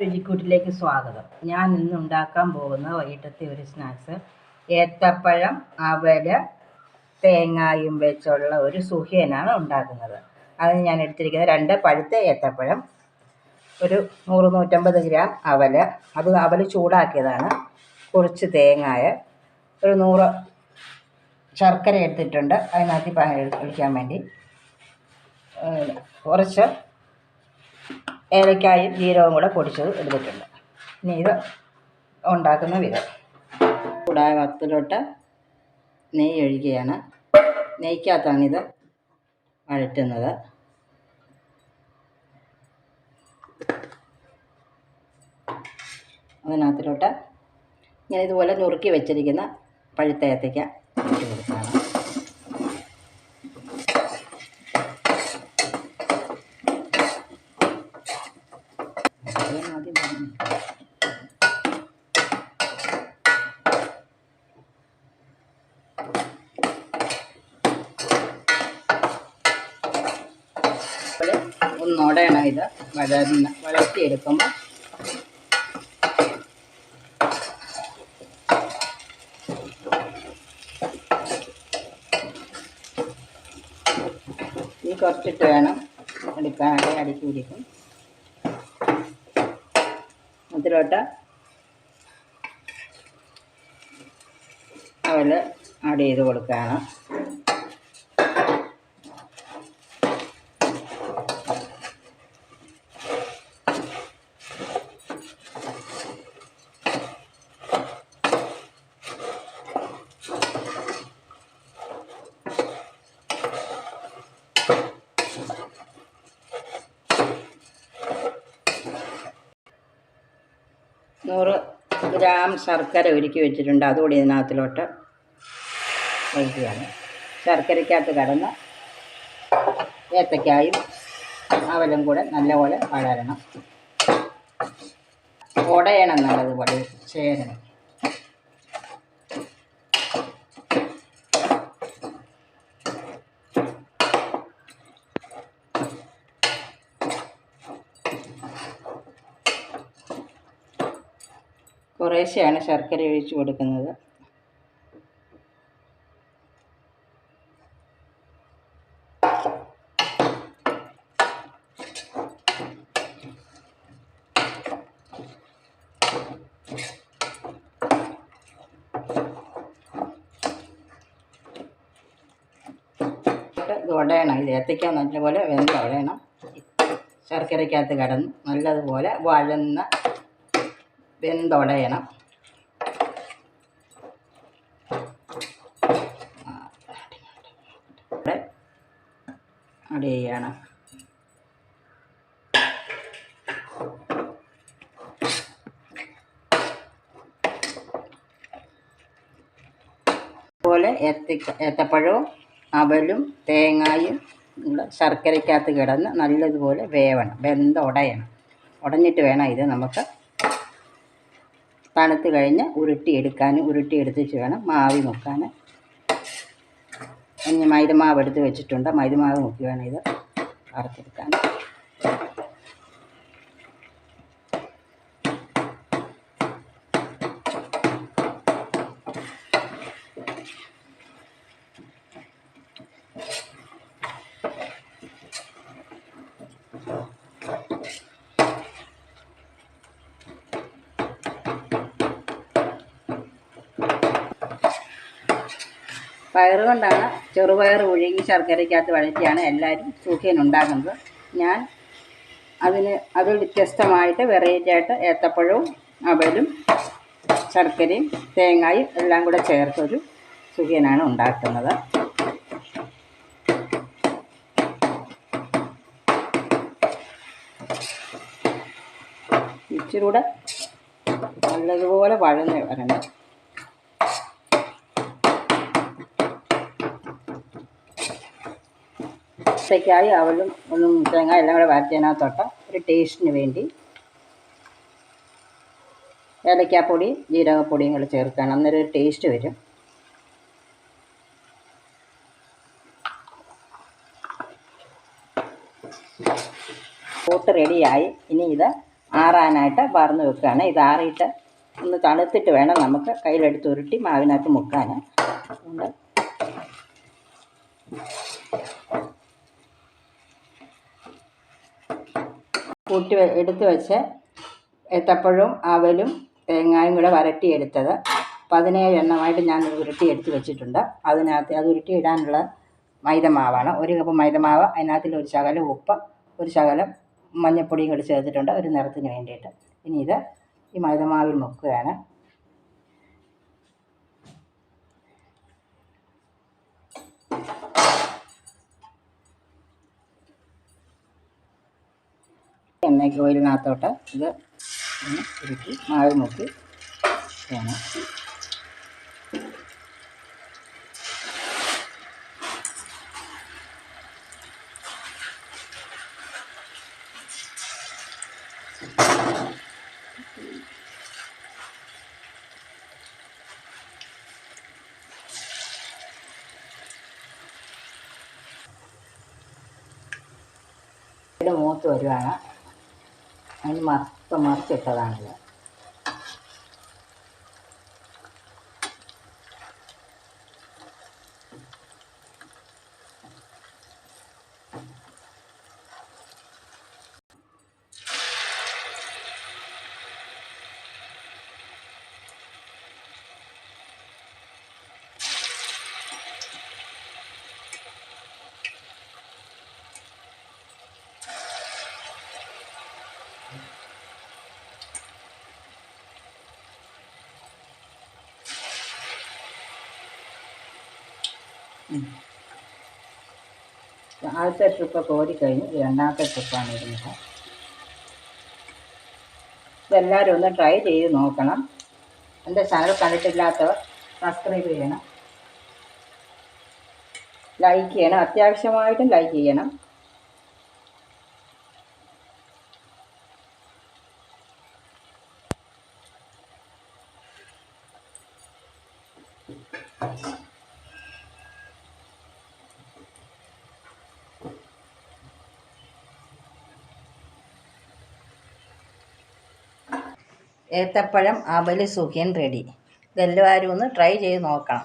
രുചിക്കൂട്ടിലേക്ക് സ്വാഗതം. ഞാൻ ഇന്ന് ഉണ്ടാക്കാൻ പോകുന്ന വൈകിട്ടത്തെ ഒരു സ്നാക്സ് ഏത്തപ്പഴം, അവൽ, തേങ്ങായും വെച്ചുള്ള ഒരു സുഖിയനാണ് ഉണ്ടാക്കുന്നത്. അതിന് ഞാൻ എടുത്തിരിക്കുന്നത് 2 പഴുത്ത ഏത്തപ്പഴം, ഒരു 100-150 ഗ്രാം അവൽ ചൂടാക്കിയതാണ്, കുറച്ച് തേങ്ങായ, ഒരു 100 ശർക്കര എടുത്തിട്ടുണ്ട് അതിനകത്ത് ഒഴിക്കാൻ വേണ്ടി, കുറച്ച് ഏലക്കായും ജീരകവും കൂടെ പൊടിച്ചത് എടുത്തിട്ടുണ്ട്. ഇനി ഇത് ഉണ്ടാക്കുന്ന വിധം: ചൂടായ വറുത്തിലോട്ട് നെയ്യ് ഒഴിക്കുകയാണ്. നെയ്ക്കകത്താണിത് വഴറ്റുന്നത്. അതിനകത്തിലോട്ട് ഇങ്ങനെ ഇതുപോലെ നുറുക്കി വെച്ചിരിക്കുന്ന പഴുത്ത ഏത്തയ്ക്ക ഇട്ട് കൊടുക്കുകയാണ്. ഒന്നുടയണം. ഇത് വഴറ്റിയെടുക്കുമ്പോൾ ഈ കുറച്ചിട്ട് വേണം എടുക്കാനായിട്ട്. അടുക്കി പിടിക്കും. അതിലോട്ട് അവൽ ആഡ് ചെയ്ത് കൊടുക്കുകയാണ്. നൂറ് ഗ്രാം ശർക്കര ഉരുക്കി വെച്ചിട്ടുണ്ട്, അതുകൂടി ഇതിനകത്തിലോട്ട് ഒഴിക്കുകയാണ്. ശർക്കരയ്ക്കകത്ത് കടന്ന് ഏത്തക്കായും അവലും കൂടെ നല്ലപോലെ വളരണം, ഉടയണം, നല്ലതുപോലെ ചേരണം. കുറേശ്ശെയാണ് ശർക്കര ഒഴിച്ച് കൊടുക്കുന്നത്. ഇത് ഉടയണം. ഇത് ഏത്തയ്ക്ക നല്ലപോലെ ഉടയണം. ശർക്കരയ്ക്കകത്ത് കിടന്ന് നല്ലതുപോലെ വെന്തുടയണം. ആഡ് ചെയ്യണം. അതുപോലെ ഏത്തപ്പഴവും അവലും തേങ്ങായും ശർക്കരയ്ക്കകത്ത് കിടന്ന് നല്ലതുപോലെ വേവണം, വെന്തുടയണം. ഉടഞ്ഞിട്ട് വേണം ഇത് നമുക്ക് തണുത്ത് കഴിഞ്ഞ് ഉരുട്ടിയെടുത്തിട്ട് വേണം മാവി മുക്കാൻ. ഇനി മൈദമാവ് എടുത്ത് വെച്ചിട്ടുണ്ട്, മൈദമാവ് മുക്കി വേണം ഇത് വറുത്തെടുക്കാൻ. പയറ് കൊണ്ടാണ്, ചെറുപയർ പുഴുങ്ങി ശർക്കരയ്ക്കകത്ത് വഴറ്റിയാണ് എല്ലാവരും സുഖിയൻ ഉണ്ടാക്കുന്നത്. ഞാൻ അത് വ്യത്യസ്തമായിട്ട് വെറൈറ്റി ആയിട്ട് ഏത്തപ്പഴവും അവലും ശർക്കരയും തേങ്ങായും എല്ലാം കൂടെ ചേർത്തൊരു സുഖിയനാണ് ഉണ്ടാക്കുന്നത്. ഇച്ചിരി കൂടെ നല്ലതുപോലെ വഴന്ന് വരണം. ഏത്തയ്ക്കായി അവലും തേങ്ങ എല്ലാം കൂടെ വരച്ചതിനകത്തോട്ട് ഒരു ടേസ്റ്റിന് വേണ്ടി ഏലക്കാപ്പൊടി ജീരകപ്പൊടിയും കൂടെ ചേർക്കണം. അന്നേരം ഒരു ടേസ്റ്റ് വരും. കൂട്ട് റെഡിയായി. ഇനി ഇത് ആറാനായിട്ട് വാർന്ന് വെക്കുകയാണ്. ഇത് ആറിയിട്ട് ഒന്ന് തണുത്തിട്ട് വേണം നമുക്ക് കയ്യിലെടുത്ത് ഉരുട്ടി മാവിനകത്ത് മുക്കാൻ. അതുകൊണ്ട് കൂട്ടി എടുത്ത് വെച്ച് ഏത്തപ്പഴവും അവലും തേങ്ങായും കൂടെ വരട്ടിയെടുത്തത് 17 എണ്ണമായിട്ട് ഞാൻ ഉരുട്ടി എടുത്ത് വെച്ചിട്ടുണ്ട്. അതിനകത്ത് അത് ഉരുട്ടിയിടാനുള്ള മൈദമാവാണ്. 1 കപ്പ് മൈദമാവ്, അതിനകത്തിൽ ഒരു ശകലം ഉപ്പ്, ഒരു ശകലം മഞ്ഞൾപ്പൊടിയും കൂടി ചേർത്തിട്ടുണ്ട് ഒരു നിറത്തിന് വേണ്ടിയിട്ട്. ഇനി ഇത് ഈ മൈദമാവിൽ മുക്കുകയാണ്. എണ്ണയ്ക്ക് ഓയിലിനകത്തോട്ട് ഇത് ഉരുട്ടി മാവ് മുക്കി വേണം. ഇത് മൂത്ത് വരുവാണ്. അതിന് മറിച്ചിട്ടതാണിത്. ആദ്യത്തെ ട്രിപ്പ് കോരിക്കഴിഞ്ഞ് രണ്ടാമത്തെ ട്രിപ്പാണ് ഇടുന്നത്. ഇതെല്ലാവരും ഒന്ന് ട്രൈ ചെയ്ത് നോക്കണം. എൻ്റെ ചാനൽ കണ്ടിട്ടില്ലാത്തവർ സബ്സ്ക്രൈബ് ചെയ്യണം, ലൈക്ക് ചെയ്യണം, അത്യാവശ്യമായിട്ടും ലൈക്ക് ചെയ്യണം. ഏത്തപ്പഴം അവൽ സുഖിയൻ റെഡി. ഇതെല്ലാവരും ഒന്ന് ട്രൈ ചെയ്ത് നോക്കണം.